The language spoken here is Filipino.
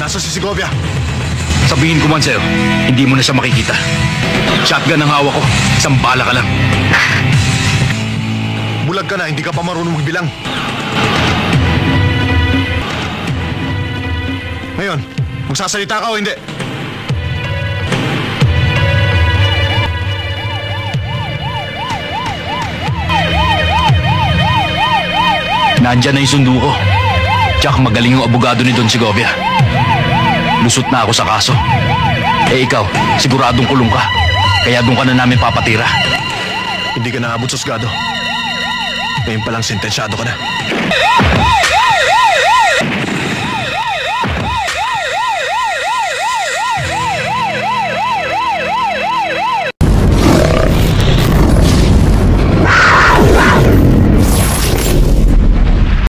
Nasa si Segovia. Sabihin ko man sa'yo, hindi mo na siya makikita. Shotgun ang hawak ko. Isang bala ka lang. Bulag ka na, hindi ka pa marunong magbilang. Ngayon, magsasalita ka o hindi? Nandyan na yung sundo ko. Tsaka magaling yung abogado ni Don Segovia. Lusot na ako sa kaso. Eh ikaw, siguradong kulong ka. Kaya doon ka na namin papatira. Hindi ka naabot sa husgado. Ngayon palang sentensyado ka na.